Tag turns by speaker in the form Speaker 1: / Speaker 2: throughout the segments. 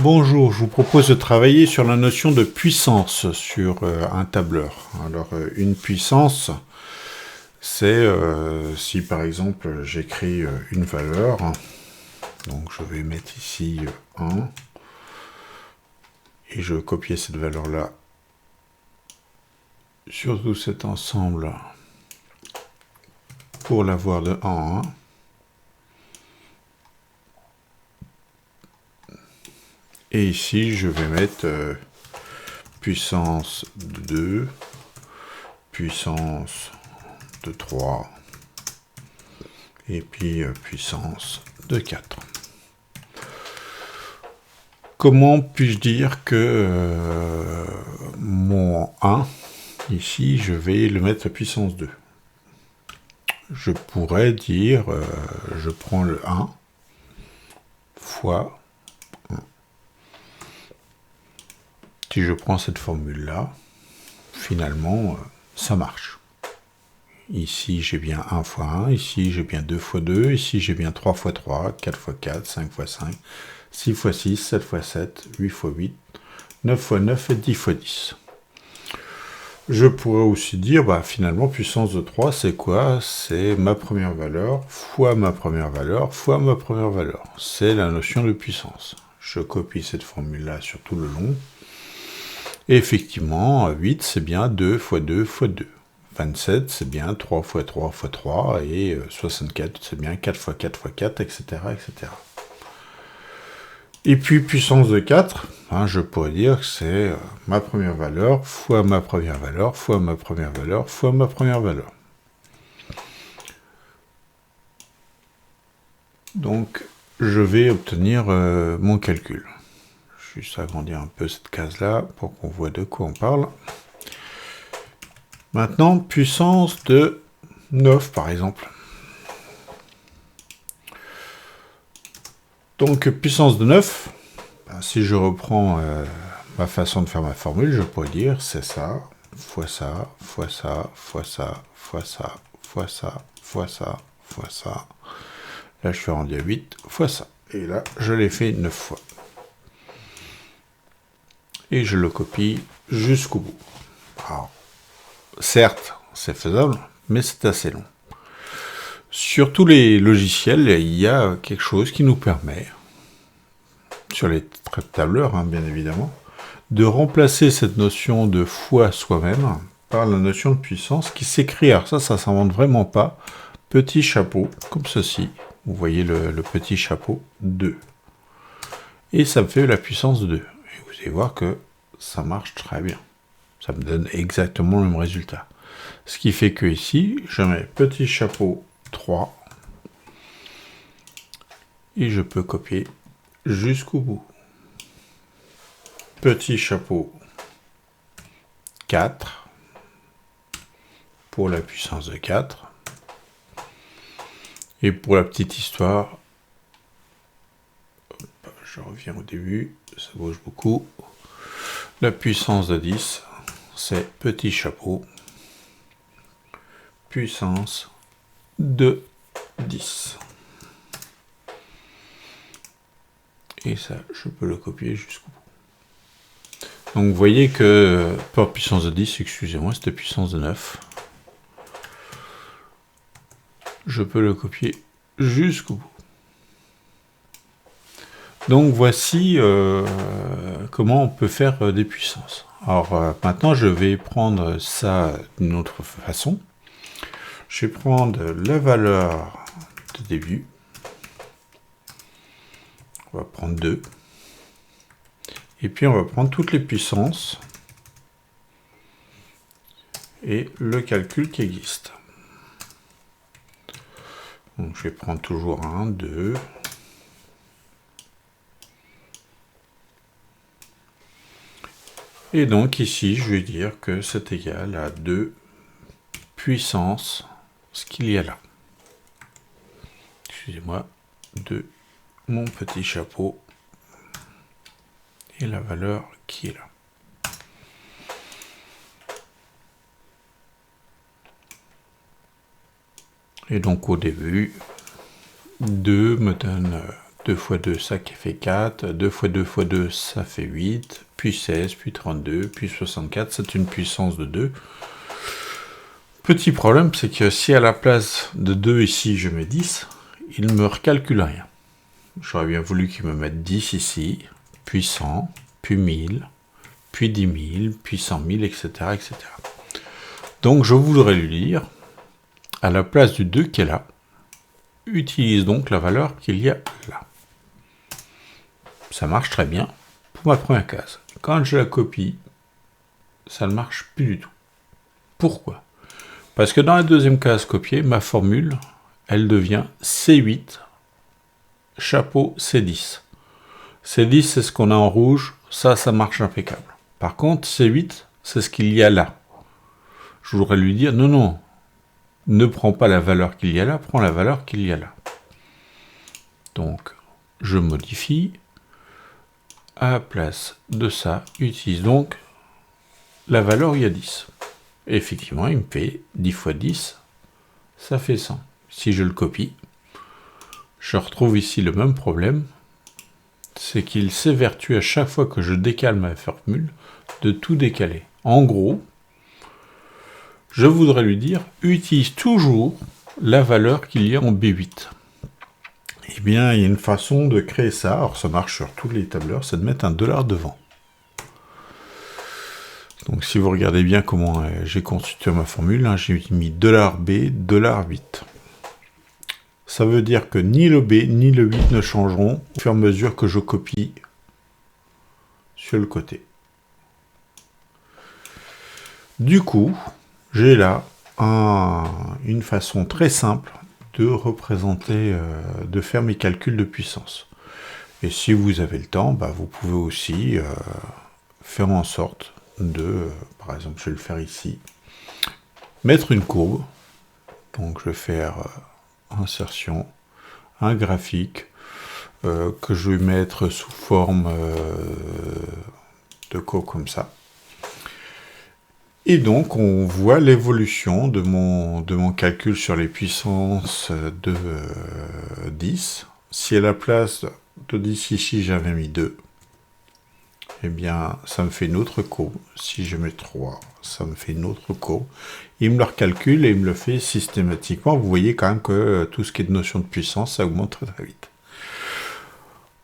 Speaker 1: Bonjour, je vous propose de travailler sur la notion de puissance sur un tableur. Alors, une puissance, c'est si par exemple j'écris une valeur, donc je vais mettre ici 1, et je vais copier cette valeur-là sur tout cet ensemble pour l'avoir de 1 en 1. Et ici, je vais mettre puissance de 2, puissance de 3, et puis puissance de 4. Comment puis-je dire que mon 1, ici, je vais le mettre à puissance 2? Je pourrais dire, je prends le 1 fois 1. Si je prends cette formule-là, finalement, ça marche. Ici, j'ai bien 1 fois 1, ici, j'ai bien 2 fois 2, ici, j'ai bien 3 fois 3, 4 fois 4, 5 fois 5, 6 fois 6, 7 fois 7, 8 fois 8, 9 fois 9 et 10 fois 10. Je pourrais aussi dire, finalement, puissance de 3, c'est quoi? C'est ma première valeur fois ma première valeur fois ma première valeur. C'est la notion de puissance. Je copie cette formule-là sur tout le long. Et effectivement, 8, c'est bien 2 fois 2 fois 2. 27, c'est bien 3 fois 3 fois 3. Et 64, c'est bien 4 fois 4 fois 4, etc., etc. Et puis, puissance de 4, je pourrais dire que c'est ma première valeur fois ma première valeur fois ma première valeur fois ma première valeur. Donc, je vais obtenir mon calcul. Je vais juste agrandir un peu cette case-là pour qu'on voit de quoi on parle. Maintenant, puissance de 9, par exemple. Donc, puissance de 9, si je reprends ma façon de faire ma formule, je pourrais dire c'est ça, fois ça, fois ça, fois ça, fois ça, fois ça, fois ça, fois ça. Là, je suis rendu à 8 fois ça. Et là, je l'ai fait 9 fois. Et je le copie jusqu'au bout. Alors, certes, c'est faisable, mais c'est assez long. Sur tous les logiciels, il y a quelque chose qui nous permet, sur les tableurs, bien évidemment, de remplacer cette notion de fois soi-même par la notion de puissance qui s'écrit, alors ça s'invente vraiment pas, petit chapeau, comme ceci. Vous voyez le petit chapeau 2. Et ça me fait la puissance 2. Et vous allez voir que ça marche très bien. Ça me donne exactement le même résultat. Ce qui fait que ici, je mets petit chapeau 3 et je peux copier jusqu'au bout. Petit chapeau 4 pour la puissance de 4. Et pour la petite histoire, je reviens au début, ça bouge beaucoup. La puissance de 10, c'est petit chapeau, puissance de 10. Et ça, je peux le copier jusqu'au bout. Donc vous voyez que, pas puissance de 10, excusez-moi, c'était puissance de 9. Je peux le copier jusqu'au bout. Donc voici comment on peut faire des puissances. Alors maintenant, je vais prendre ça d'une autre façon. Je vais prendre la valeur de début. On va prendre 2. Et puis on va prendre toutes les puissances et le calcul qui existe. Donc je vais prendre toujours 1, 2. Et donc ici, je vais dire que c'est égal à 2 puissance ce qu'il y a là. Excusez-moi, de mon petit chapeau et la valeur qui est là. Et donc au début, 2 me donne 2 fois 2, ça qui fait 4. 2 fois 2 fois 2, ça fait 8. Puis 16, puis 32, puis 64. C'est une puissance de 2. Petit problème, c'est que si à la place de 2 ici, je mets 10, il ne me recalcule rien. J'aurais bien voulu qu'il me mette 10 ici, puis 100, puis 1000, puis 10 000, puis 100 000, etc., etc. Donc je voudrais lui dire, à la place du 2 qui est là, utilise donc la valeur qu'il y a là. Ça marche très bien pour ma première case. Quand je la copie, ça ne marche plus du tout. Pourquoi ? Parce que dans la deuxième case copiée, ma formule, elle devient C8, chapeau C10. C10, c'est ce qu'on a en rouge, ça marche impeccable. Par contre, C8, c'est ce qu'il y a là. Je voudrais lui dire, non, ne prends pas la valeur qu'il y a là, prends la valeur qu'il y a là. Donc, je modifie. À la place de ça, utilise donc la valeur où il y a 10. Et effectivement, il me fait 10 fois 10, ça fait 100. Si je le copie, je retrouve ici le même problème, c'est qu'il s'évertue à chaque fois que je décale ma formule de tout décaler. En gros, je voudrais lui dire, utilise toujours la valeur qu'il y a en B8. Eh bien, il y a une façon de créer ça, alors ça marche sur tous les tableurs, c'est de mettre un $, devant. Donc si vous regardez bien comment j'ai constitué ma formule, hein, j'ai mis $B, $8. Ça veut dire que ni le B ni le 8 ne changeront au fur et à mesure que je copie sur le côté. Du coup, j'ai là une façon très simple de représenter, de faire mes calculs de puissance. Et si vous avez le temps, vous pouvez aussi faire en sorte de, par exemple, je vais le faire ici, mettre une courbe. Donc je vais faire insertion, un graphique que je vais mettre sous forme de courbe comme ça. Et donc, on voit l'évolution de mon calcul sur les puissances de 10. Si à la place de 10 ici, j'avais mis 2, eh bien, ça me fait une autre courbe. Si je mets 3, ça me fait une autre courbe. Il me le recalcule et il me le fait systématiquement. Vous voyez quand même que tout ce qui est de notion de puissance, ça augmente très très vite.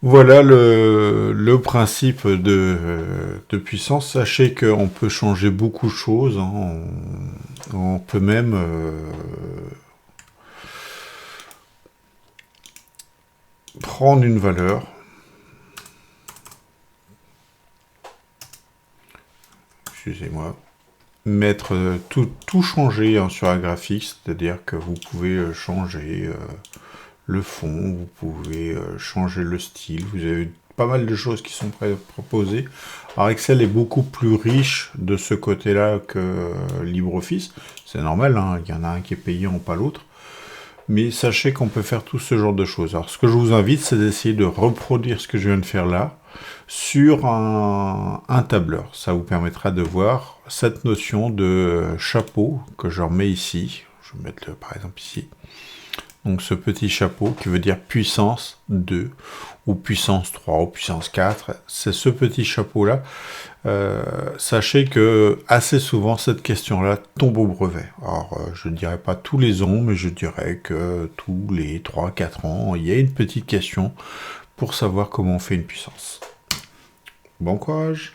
Speaker 1: Voilà le principe de puissance. Sachez qu'on peut changer beaucoup de choses. Hein. On peut même prendre une valeur. Excusez-moi. Mettre tout changer hein, sur un graphique. C'est-à-dire que vous pouvez changer le fond, vous pouvez changer le style, vous avez pas mal de choses qui sont proposées. Alors Excel est beaucoup plus riche de ce côté-là que LibreOffice, c'est normal, hein, il y en a un qui est payant, pas l'autre, mais sachez qu'on peut faire tout ce genre de choses. Alors ce que je vous invite, c'est d'essayer de reproduire ce que je viens de faire là, sur un tableur. Ça vous permettra de voir cette notion de chapeau que je remets ici, je vais mettre par exemple ici. Donc ce petit chapeau qui veut dire puissance 2 ou puissance 3 ou puissance 4, c'est ce petit chapeau-là. Sachez que assez souvent cette question-là tombe au brevet. Alors je ne dirais pas tous les ans, mais je dirais que tous les 3-4 ans, il y a une petite question pour savoir comment on fait une puissance. Bon courage!